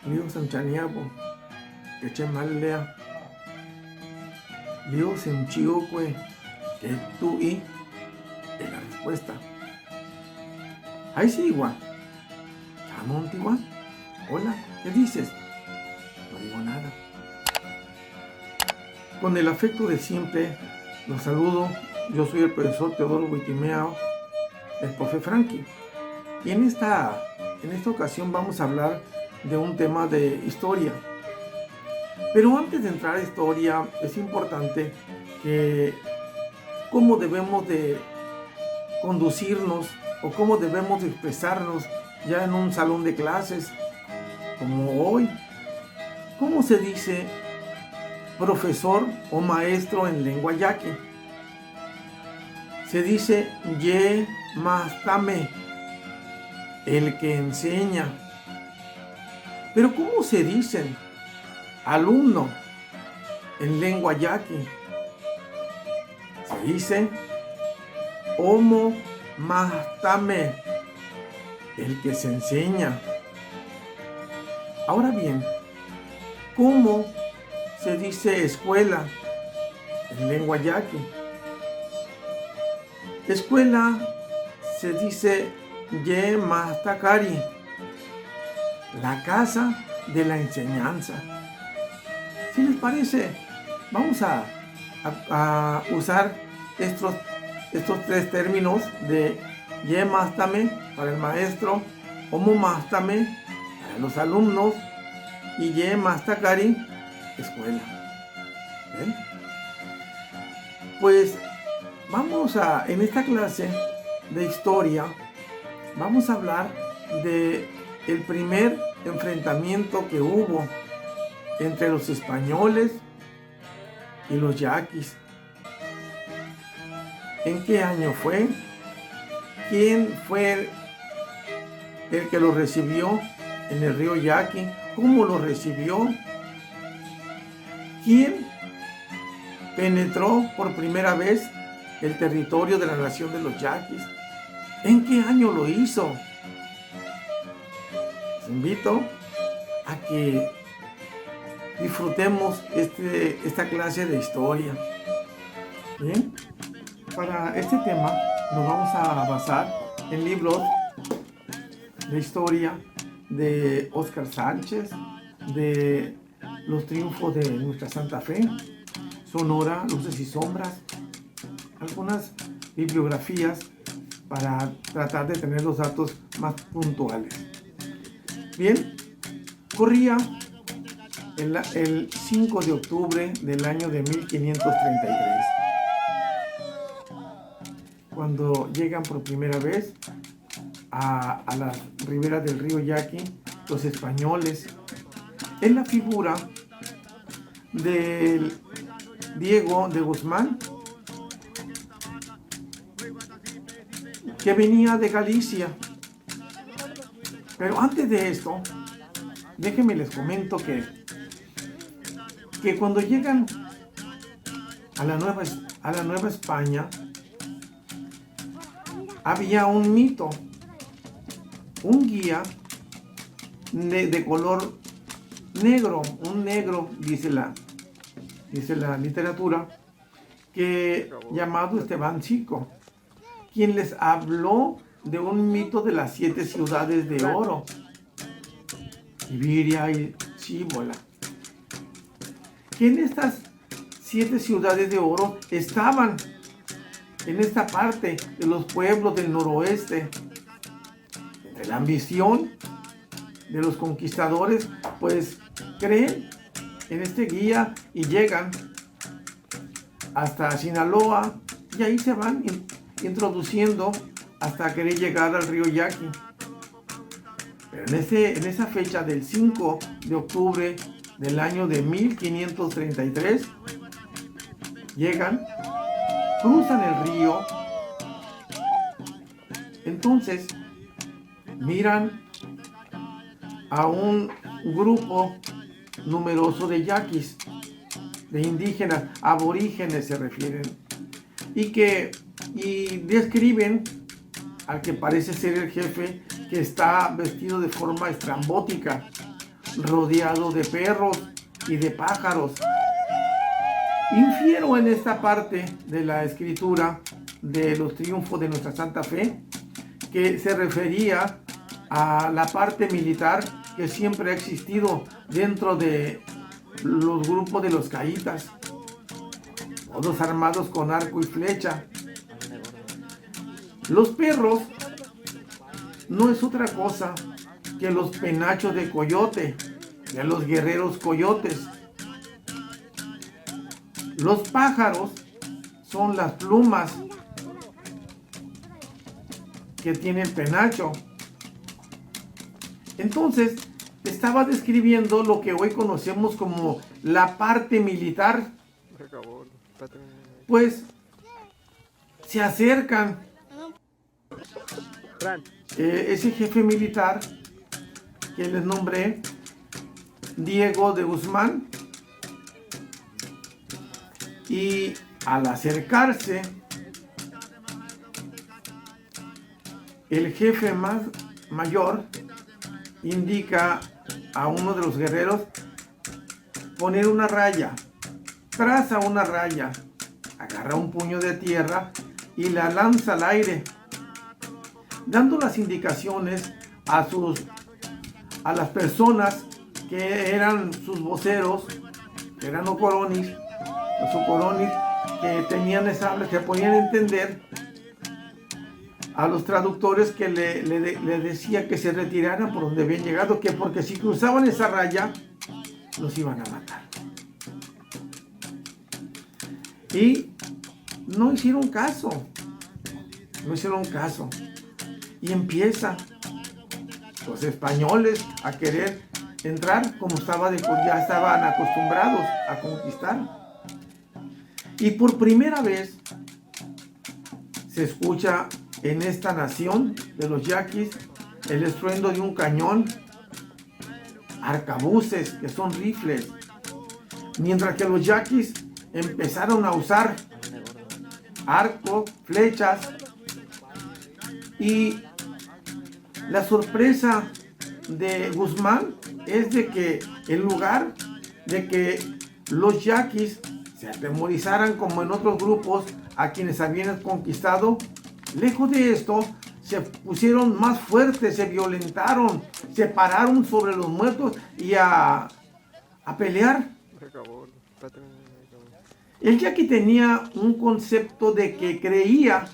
Leo Sanchaniapo, que chemalea, Leo Semchiocue, que tú y es la respuesta. Ahí sí, igual. Chamonti, igual. Hola, ¿qué dices? No digo nada. Con el afecto de siempre, los saludo. Yo soy el profesor Teodoro Huitimeao, el profe Frankie. Y en esta ocasión vamos a hablar de un tema de historia. Pero antes de entrar a historia, es importante que cómo debemos de conducirnos o cómo debemos de expresarnos ya en un salón de clases, como hoy. ¿Cómo se dice profesor o maestro en lengua yaqui? Se dice ye mastame, el que enseña. Pero ¿cómo se dicen alumno en lengua yaqui? Se dice omo mastame, el que se enseña. Ahora bien, ¿cómo se dice escuela en lengua yaqui? Escuela se dice ye mastakari, la casa de la enseñanza. Si les parece, vamos a usar estos tres términos de ye mastame para el maestro, omo mastame para los alumnos y ye mastakari, escuela. ¿Ven? Pues en esta clase de historia, vamos a hablar de el primer enfrentamiento que hubo entre los españoles y los yaquis. ¿En qué año fue? ¿Quién fue el que lo recibió en el río Yaqui? ¿Cómo lo recibió? ¿Quién penetró por primera vez el territorio de la nación de los yaquis? ¿En qué año lo hizo? Les invito a que disfrutemos esta clase de historia. ¿Bien? Para este tema nos vamos a basar en libros de historia de Óscar Sánchez, de Los triunfos de nuestra Santa Fe, Sonora, Luces y Sombras, algunas bibliografías para tratar de tener los datos más puntuales. Bien, corría el 5 de octubre del año de 1533, cuando llegan por primera vez a las riberas del río Yaqui los españoles, en la figura de Diego de Guzmán, que venía de Galicia. Pero antes de esto, déjenme les comento que cuando llegan a la Nueva España, había un mito, un guía de color negro, un negro, dice la literatura, llamado Esteban Chico, quien les habló de un mito de las 7 ciudades de oro, Iberia y Chíbola, que en estas 7 ciudades de oro estaban en esta parte de los pueblos del noroeste. De la ambición de los conquistadores, pues creen en este guía y llegan hasta Sinaloa, y ahí se van introduciendo hasta querer llegar al río Yaqui. Pero en esa fecha del 5 de octubre del año de 1533, llegan, cruzan el río, entonces miran a un grupo numeroso de yaquis, de indígenas, aborígenes se refieren, y describen al que parece ser el jefe, que está vestido de forma estrambótica, rodeado de perros y de pájaros. Infiero en esta parte de la escritura de los triunfos de nuestra Santa Fe que se refería a la parte militar que siempre ha existido dentro de los grupos de los caítas, todos armados con arco y flecha. Los perros no es otra cosa que los penachos de coyote, de los guerreros coyotes. Los pájaros son las plumas que tiene el penacho. Entonces, estaba describiendo lo que hoy conocemos como la parte militar. Pues se acercan. Ese jefe militar que les nombré, Diego de Guzmán, y al acercarse, el jefe mayor indica a uno de los guerreros poner una raya, traza una raya, agarra un puño de tierra y la lanza al aire, dando las indicaciones a las personas que eran sus voceros, que eran los ocoronis, que tenían esa, que podían entender, a los traductores que le decía que se retiraran por donde habían llegado, que porque si cruzaban esa raya los iban a matar. Y no hicieron caso. Y empieza los españoles a querer entrar como ya estaban acostumbrados a conquistar. Y por primera vez se escucha en esta nación de los yaquis el estruendo de un cañón, arcabuces, que son rifles, mientras que los yaquis empezaron a usar arco, flechas. Y la sorpresa de Guzmán es de que en lugar de que los yaquis se atemorizaran como en otros grupos a quienes habían conquistado, lejos de esto se pusieron más fuertes, se violentaron, se pararon sobre los muertos y a pelear. El yaqui tenía un concepto de que creía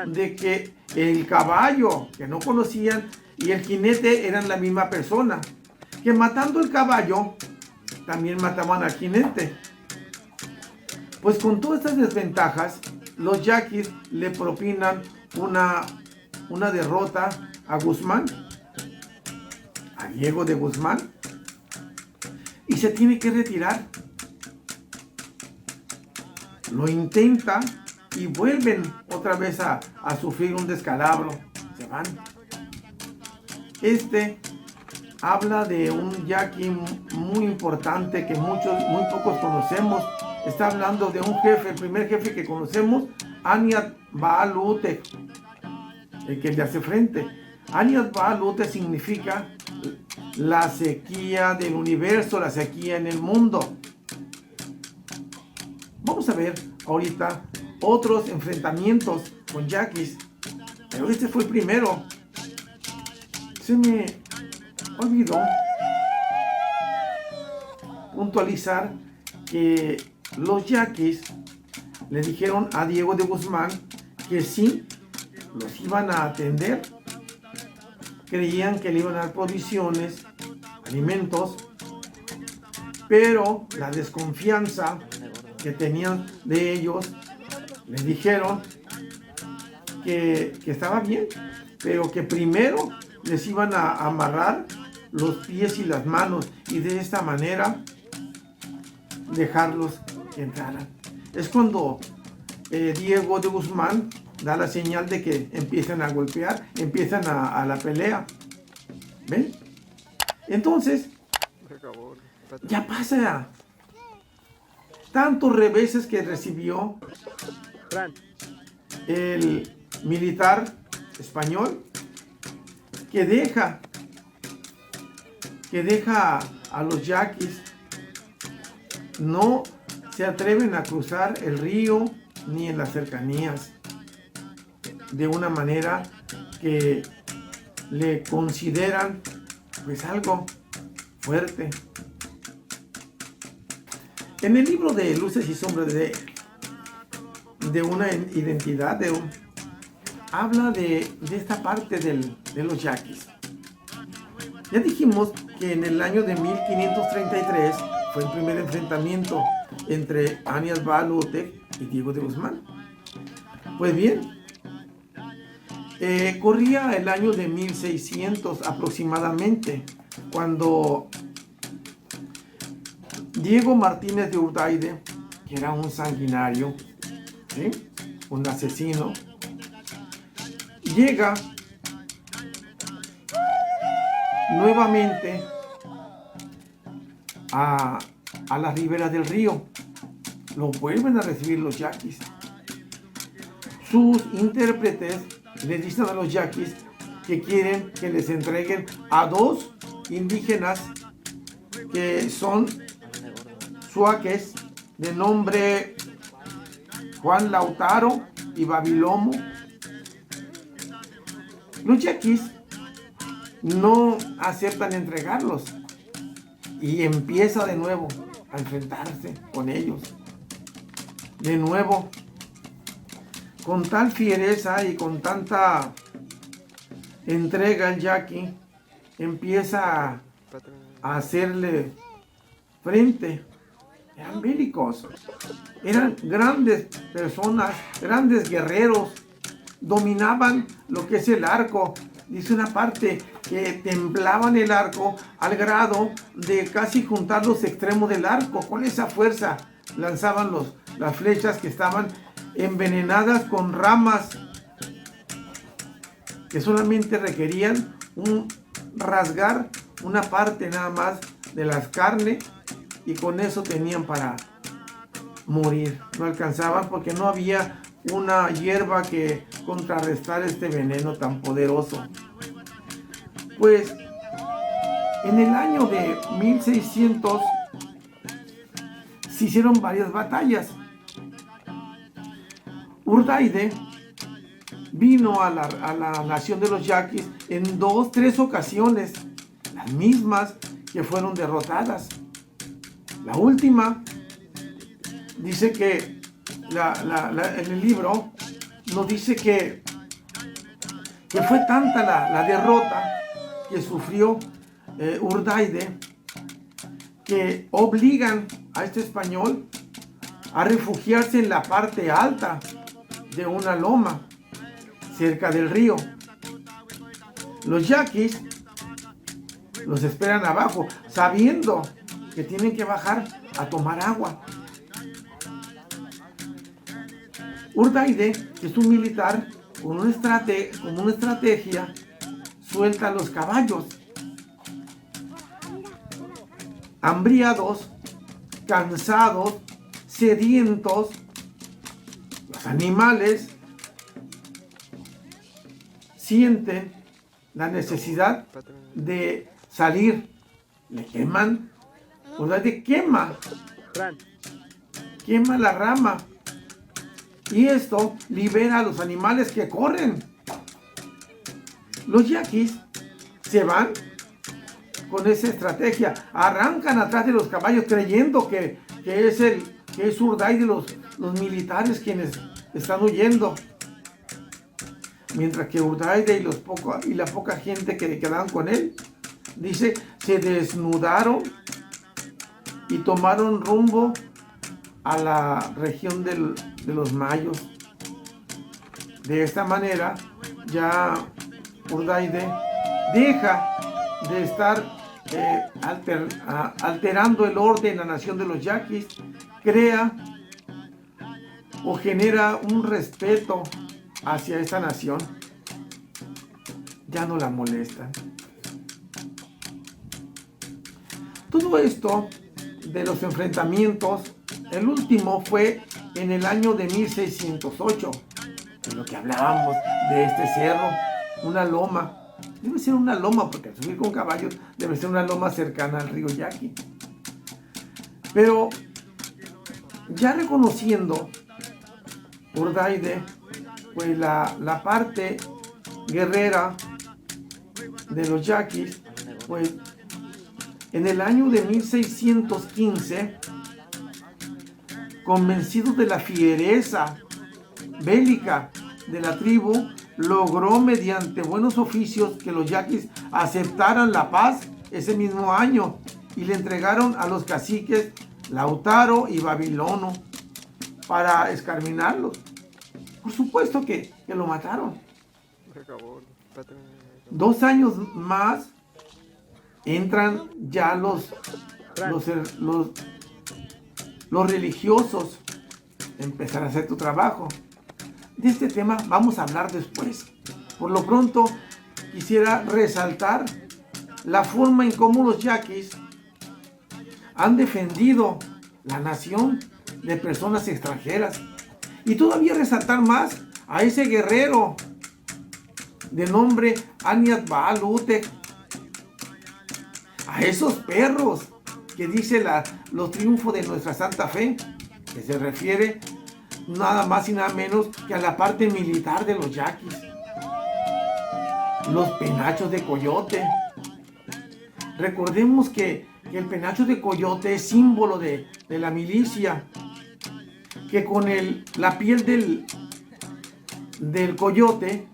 de que el caballo que no conocían y el jinete eran la misma persona, que matando el caballo también mataban al jinete. Pues con todas estas desventajas, los yaquis le propinan una derrota a Guzmán, a Diego de Guzmán, y se tiene que retirar. Lo intenta y vuelven otra vez a sufrir un descalabro. Se van. Habla de un yaqui muy importante que muy pocos conocemos. Está hablando de un jefe, el primer jefe que conocemos, Aniat Baalute, el que le hace frente. Aniat Baalute significa la sequía del universo, la sequía en el mundo. Vamos a ver ahorita otros enfrentamientos con yaquis, pero este fue el primero. Se me olvidó puntualizar que los yaquis le dijeron a Diego de Guzmán que sí los iban a atender. Creían que le iban a dar provisiones, alimentos, pero la desconfianza que tenían de ellos les dijeron que estaba bien, pero que primero les iban a amarrar los pies y las manos y de esta manera dejarlos que entraran. Es cuando Diego de Guzmán da la señal de que empiezan a golpear, empiezan a la pelea. ¿Ven? Entonces, ya pasa tantos reveses que recibió el militar español que deja a los yaquis. No se atreven a cruzar el río ni en las cercanías, de una manera que le consideran pues algo fuerte. En el libro de Luces y Sombras de una identidad, habla de esta parte de los yaquis. Ya dijimos que en el año de 1533 fue el primer enfrentamiento entre Aníbal Ute y Diego de Guzmán. Pues bien, corría el año de 1600 aproximadamente, cuando Diego Martínez de Urdaide, que era un sanguinario, ¿sí?, un asesino, llega nuevamente a las riberas del río. Lo vuelven a recibir los yaquis. Sus intérpretes le dicen a los yaquis que quieren que les entreguen a dos indígenas que son suaques, de nombre Juan Lautaro y Babilomo. Los yaquis no aceptan entregarlos y empieza de nuevo a enfrentarse con ellos. De nuevo, con tal fiereza y con tanta entrega, el yaqui empieza a hacerle frente. Eran bélicos, eran grandes personas, grandes guerreros, dominaban lo que es el arco. Dice una parte que temblaban el arco al grado de casi juntar los extremos del arco. Con esa fuerza lanzaban las flechas que estaban envenenadas con ramas que solamente requerían rasgar una parte nada más de las carnes, y con eso tenían para morir. No alcanzaban porque no había una hierba que contrarrestar este veneno tan poderoso. Pues en el año de 1600 se hicieron varias batallas. Urdaide vino a la nación de los yaquis en 2-3 ocasiones, las mismas que fueron derrotadas. La última dice que en el libro nos dice que fue tanta la derrota que sufrió Urdaide, que obligan a este español a refugiarse en la parte alta de una loma cerca del río. Los yaquis los esperan abajo, sabiendo que tienen que bajar a tomar agua. Urdaide, que es un militar, con una estrategia, suelta a los caballos. Hambriados, cansados, sedientos, los animales sienten la necesidad de salir. Le queman. Urdaide quema la rama, y esto libera a los animales que corren. Los yaquis se van con esa estrategia, arrancan atrás de los caballos creyendo que es Urdaide, los militares quienes están huyendo, mientras que Urdaide y la poca gente que quedaban con él, dice, se desnudaron y tomaron rumbo a la región de los mayos. De esta manera ya Urdaide deja de estar alterando el orden en la nación de los yaquis, crea o genera un respeto hacia esta nación. Ya no la molestan. Todo esto de los enfrentamientos, el último fue en el año de 1608, de lo que hablábamos de este cerro, una loma. Debe ser una loma, porque al subir con caballos debe ser una loma cercana al río Yaqui. Pero ya reconociendo Urdaide, pues la parte guerrera de los yaquis, pues en el año de 1615, convencido de la fiereza bélica de la tribu, logró mediante buenos oficios que los yaquis aceptaran la paz ese mismo año y le entregaron a los caciques Lautaro y Babilono para exterminarlos. Por supuesto que lo mataron. 2 años más entran ya los religiosos a empezar a hacer tu trabajo. De este tema vamos a hablar después. Por lo pronto quisiera resaltar la forma en cómo los yaquis han defendido la nación de personas extranjeras, y todavía resaltar más a ese guerrero de nombre Aniat Baal Utek, a esos perros que dice los triunfos de nuestra Santa Fe, que se refiere nada más y nada menos que a la parte militar de los yaquis. Los penachos de coyote. Recordemos que el penacho de coyote es símbolo de la milicia, que con la piel del coyote,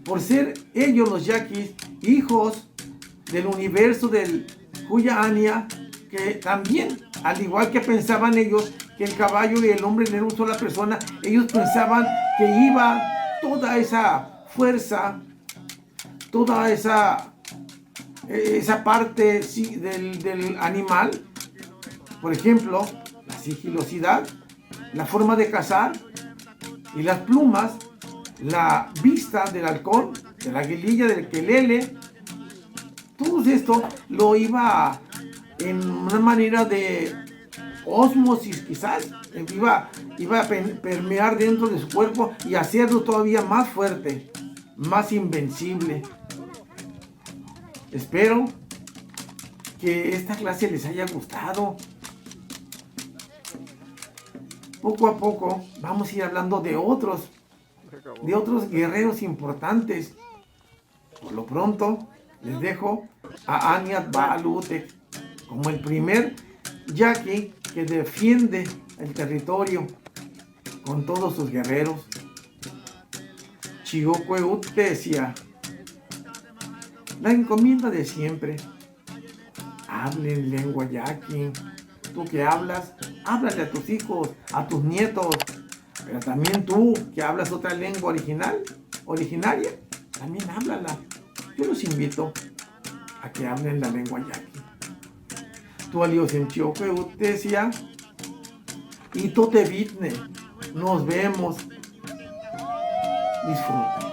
por ser ellos los yaquis hijos del universo del Huya Ania, que también, al igual que pensaban ellos que el caballo y el hombre eran una sola persona, ellos pensaban que iba toda esa fuerza, toda esa parte del animal, por ejemplo, la sigilosidad, la forma de cazar y las plumas, la vista del halcón, de la aguililla, del quelele. Todo esto lo iba en una manera de ósmosis, quizás iba a permear dentro de su cuerpo y hacerlo todavía más fuerte, más invencible. Espero que esta clase les haya gustado. Poco a poco vamos a ir hablando de otros guerreros importantes. Por lo pronto les dejo a Aniat Baal Utek como el primer yaqui que defiende el territorio con todos sus guerreros. Chigokwe Uttesia. La encomienda de siempre. Hablen lengua yaqui. Tú que hablas, háblale a tus hijos, a tus nietos. Pero también tú que hablas otra lengua originaria, también háblala. Yo los invito a que hablen la lengua yaqui. Tu alios en Chioque Uttesia y Tote Vitne. Nos vemos. Disfruta.